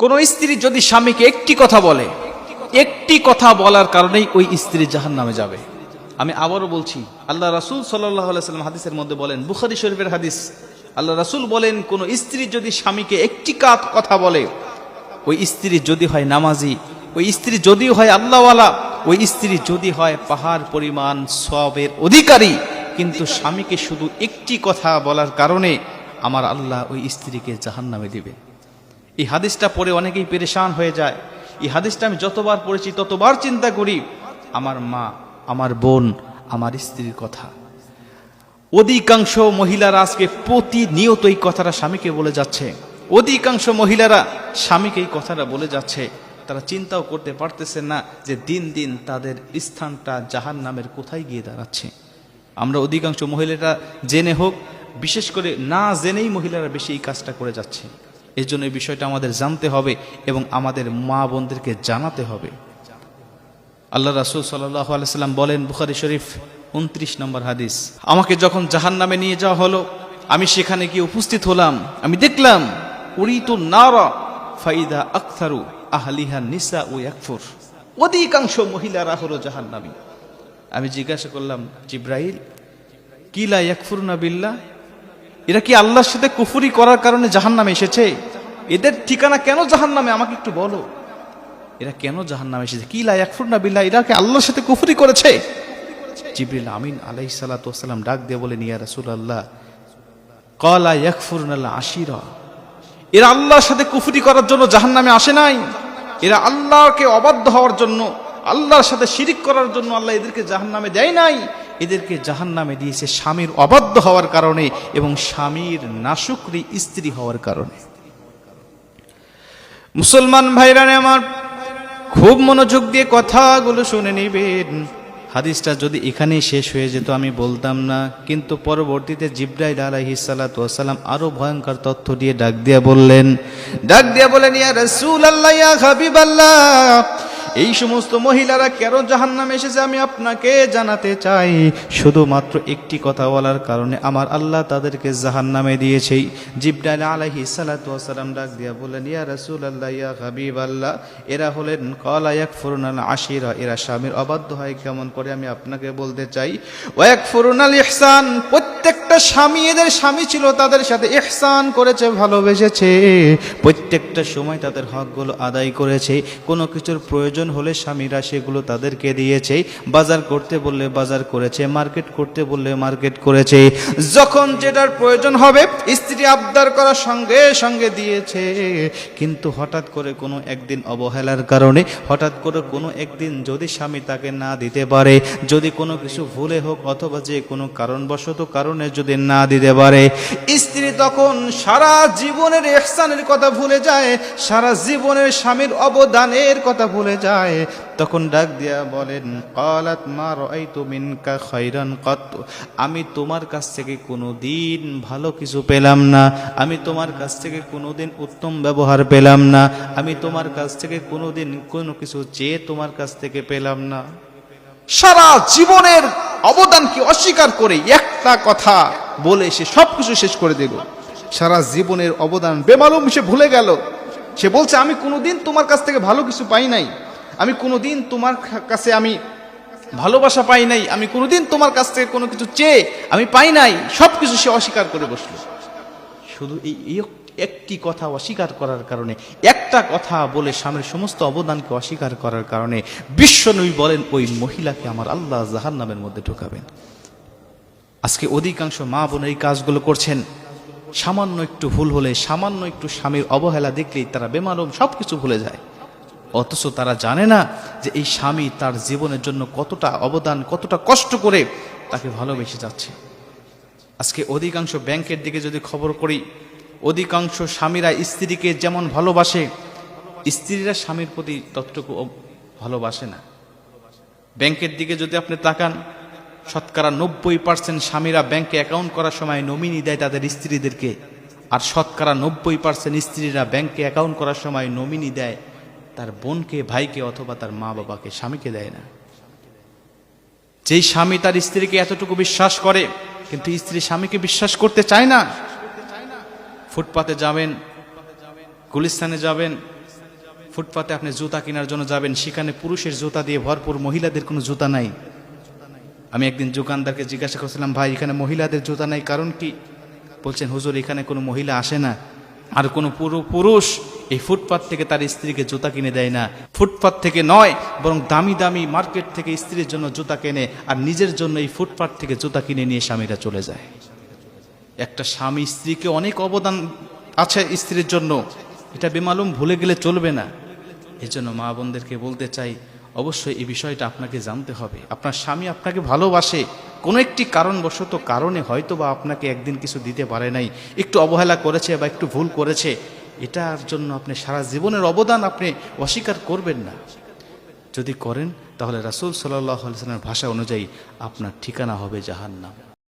কোন স্ত্রী যদি স্বামীকে একটি কথা বলে, একটি কথা বলার কারণেই ওই স্ত্রী জাহান্নামে যাবে। আমি আবারও বলছি, আল্লাহ রাসূল সাল্লাল্লাহু আলাইহি ওয়াসাল্লাম হাদিসের মধ্যে বলেন, বুখারী শরীফের হাদিস, আল্লাহ রাসূল বলেন, কোন স্ত্রী যদি স্বামীকে একটি কথা বলে, ওই স্ত্রী যদি হয় নামাজি, ওই স্ত্রী যদি হয় আল্লাহওয়ালা, ওই স্ত্রী যদি হয় পাহাড় পরিমাণ সওয়াবের অধিকারী, কিন্তু স্বামীকে শুধু একটি কথা বলার কারণে আমার আল্লাহ ওই স্ত্রীকে জাহান্নামে দিবে। এই হাদিসটা পড়ে অনেকেই পেরেশান হয়ে যায়। এই হাদিসটা আমি যতবার পড়েছি ততবার চিন্তা করি, আমার মা, আমার বোন, আমার স্ত্রীর কথা। অধিকাংশ মহিলারা আজকে প্রতিনিয়ত এই কথাটা স্বামীকে বলে যাচ্ছে। অধিকাংশ মহিলারা স্বামীকে এই কথাটা বলে যাচ্ছে। তারা চিন্তাও করতে পারতেছে না যে দিন দিন তাদের স্থানটা জাহান্নামের কোথায় গিয়ে দাঁড়াচ্ছে। আমরা অধিকাংশ মহিলারা জেনে হোক, বিশেষ করে না জেনেই মহিলারা বেশি এই কাজটা করে যাচ্ছে। এই জন্য এই বিষয়টা আমাদের জানতে হবে এবং আমাদের মা বোনদেরকে জানাতে হবে। আল্লাহ রাসূল সাল্লাল্লাহু আলাইহি ওয়াসাল্লাম বলেন, বুখারী শরীফ 29 নম্বর হাদিস, আমাকে যখন জাহান্নামে নিয়ে যাওয়া হলো, আমি সেখানে গিয়ে উপস্থিত হলাম। আমি দেখলাম উরিতু নারা ফাইদা আকসারু আহলিহা নিসা ও ইয়াকফুর, অধিকাংশ মহিলারা হলো জাহান্নামী। আমি জিজ্ঞাসা করলাম, জিব্রাইল, কি লা ইয়াকফুরনা বিল্লাহ, এরা কি আল্লাহর সাথে কুফরি করার কারণে জাহান্নামে এসেছে? এদের ঠিকানা কেন জাহান্নামে, আমাকে একটু বলো। এরা কেন জাহান্নামে এসেছে? কি লা ইয়াকফুরনা বিল্লাহ, এরা কি আল্লাহর সাথে কুফরি করেছে? জিবরিল আমিন আলাইহিস সালাতু ওয়াস সালাম ডাক দিয়ে বলেন, ইয়া রাসূলুল্লাহ, ক্বালা ইয়াকফুরনাল আশিরা, এরা আল্লাহর সাথে কুফরি করার জন্য জাহান্নামে আসে নাই। এরা আল্লাহকে অবাধ্য হওয়ার জন্য, আল্লাহর সাথে শিরিক করার জন্য আল্লাহ এদেরকে জাহান্নামে দেয় নাই। এদেরকে জাহান্নামে দিয়েছে স্বামীর অবাধ্য হওয়ার কারণে এবং স্বামীর নাশুকরি স্ত্রী হওয়ার কারণে। মুসলমান ভাইরা আমার, খুব মনোযোগ দিয়ে কথাগুলো শুনে নেবেন। হাদিসটা যদি এখানেই শেষ হয়ে যেত আমি বলতাম না, কিন্তু পরবর্তীতে জিবরাইল আলাইহিস সালাতু ওয়াস সালাম আরো ভয়ঙ্কর তথ্য দিয়ে ডাক দিয়া বললেন, ইয়া রাসূলুল্লাহ, ইয়া হাবিবাল্লাহ, এই সমস্ত মহিলারা কেন জাহান্নামে এসেছে আমি আপনাকে জানাতে চাই। শুধুমাত্র একটি কথা বলার কারণে আমার আল্লাহ তাদেরকে জাহান্নামে দিয়েছে। জিবরাইল আলাইহিস সালাতু ওয়াস সালাম ডাক দিয়া বললেন, ইয়া রাসূলুল্লাহ, ইয়া হাবিবাল্লাহ, এরা হলেন ক্বালা ইয়াকফুরুনাল আশিরা, এরা স্বামীর অবাধ্য হয় কেমন করে আমি আপনাকে বলতে চাই। ওয়া ইয়াকফুরুনাল ইহসান, প্রত্যেকটা স্বামী, এদের স্বামী ছিল, তাদের সাথে ইহসান করেছে, ভালোবেসেছে, প্রত্যেকটা সময় তাদের হকগুলো আদায় করেছে। কোনো কিছুর প্রয়োজন হলে স্বামীরা সেগুলো তাদেরকে দিয়েছে, বাজার করতে বললে বাজার করেছে, মার্কেট করতে বললে মার্কেট করেছে, যখন যেটার প্রয়োজন হবে স্ত্রী আবদার করার সঙ্গে সঙ্গে দিয়েছে। কিন্তু হঠাৎ করে কোনো একদিন অবহেলার কারণে, হঠাৎ করে কোনো একদিন যদি স্বামী তাকে না দিতে পারে, যদি কোনো কিছু ভুলে হোক অথবা যে কোনো কারণবশত কারণে যদি না দিতে পারে, স্ত্রী তখন সারা জীবনের ইহসানের কথা ভুলে যায়, সারা জীবনের স্বামীর অবদানের কথা ভুলে যায়। তখন ডাক দিয়া বলেন, ক্বালাত মা রাআইতু মিনকা খায়রান কাত, আমি তোমার কাছ থেকে কোনোদিন ভালো কিছু পেলাম না, আমি তোমার কাছ থেকে কোনোদিন উত্তম ব্যবহার পেলাম না, আমি তোমার কাছ থেকে কোনোদিন কোনো কিছু চেয়ে তোমার কাছ থেকে পেলাম না। সারা জীবনের অবদানকে অস্বীকার করে একটা কথা বলে সে সবকিছু শেষ করে দিল। সারা জীবনের অবদান বেমালুম সে ভুলে গেল। সে বলছে, আমি কোনোদিন তোমার কাছ থেকে ভালো কিছু পাই নাই, আমি কোনোদিন তোমার কাছে আমি ভালোবাসা পাই নাই, আমি কোনোদিন তোমার কাছ থেকে কোনো কিছু চেয়ে আমি পাই নাই, সবকিছু সে অস্বীকার করে বসলো। শুধু এই একটি কথা অস্বীকার করার কারণে, একটা কথা বলে স্বামীর সমস্ত অবদানকে অস্বীকার করার কারণে বিশ্বনবী বলেন, ওই মহিলাকে আমার আল্লাহ জাহান্নামের মধ্যে ঢোকাবেন। আজকে অধিকাংশ মা বোন এই কাজগুলো করছেন। সামান্য একটু ভুল হলে, সামান্য একটু স্বামীর অবহেলা দেখলেই তারা বেমালুম সবকিছু ভুলে যায়। অথচ তারা জানে না যে এই স্বামী তার জীবনের জন্য কতটা অবদান, কতটা কষ্ট করে তাকে ভালোবেসে যাচ্ছে। আজকে অধিকাংশ ব্যাংকের দিকে যদি খবর করি, অধিকাংশ স্বামীরা স্ত্রীকে যেমন ভালোবাসে, স্ত্রীরা স্বামীর প্রতি ততটুকু ভালোবাসে না। ব্যাংকের দিকে যদি আপনি তাকান, শতকরা 90% স্বামীরা ব্যাংকে অ্যাকাউন্ট করার সময় নমিনি দেয় তাদের স্ত্রীদেরকে, আর শতকরা 90% স্ত্রীরা ব্যাংকে অ্যাকাউন্ট করার সময় নমিনি দেয় তার বোনকে, ভাইকে অথবা তার মা বাবাকে, স্বামীকে দেয় না। যেই স্বামী তার স্ত্রীকে এতটুকু বিশ্বাস করে কিন্তু স্ত্রী স্বামীকে বিশ্বাস করতে চায় না। ফুটপাতে যাবেন, গুলিস্তানে যাবেন, ফুটপাতে আপনি জুতা কেনার জন্য যাবেন, সেখানে পুরুষের জুতা দিয়ে ভরপুর, মহিলাদের কোনো জুতা নাই। আমি একদিন দোকানদারকে জিজ্ঞাসা করছিলাম, ভাই এখানে মহিলাদের জুতা নাই, কারণ কি? বলছেন, হুজুর এখানে কোনো মহিলা আসে না, আর কোনো পুরুষ এই ফুটপাত থেকে তার স্ত্রীকে জুতা কিনে দেয় না। ফুটপাত থেকে নয়, বরং দামি দামি মার্কেট থেকে স্ত্রীর জন্য জুতা কেনে, আর নিজের জন্য এই ফুটপাত থেকে জুতা কিনে নিয়ে স্বামীরা চলে যায়। একটা স্বামী স্ত্রীকে অনেক অবদান আছে স্ত্রীর জন্য, এটা বেমালুম ভুলে গেলে চলবে না। এই জন্য মা বোনদেরকে বলতে চাই, অবশ্যই এই বিষয়টা আপনাকে জানতে হবে। আপনার স্বামী আপনাকে ভালোবাসে, কোনো একটি কারণে হয়তো বা আপনাকে একদিন কিছু দিতে পারে নাই, একটু অবহেলা করেছে বা একটু ভুল করেছে, এটার জন্য আপনি সারা জীবনের অবদান আপনি অস্বীকার করবেন না। যদি করেন তাহলে রাসূল সাল্লাল্লাহু আলাইহি ওয়াসাল্লামের ভাষা অনুযায়ী আপনার ঠিকানা হবে জাহান্নাম।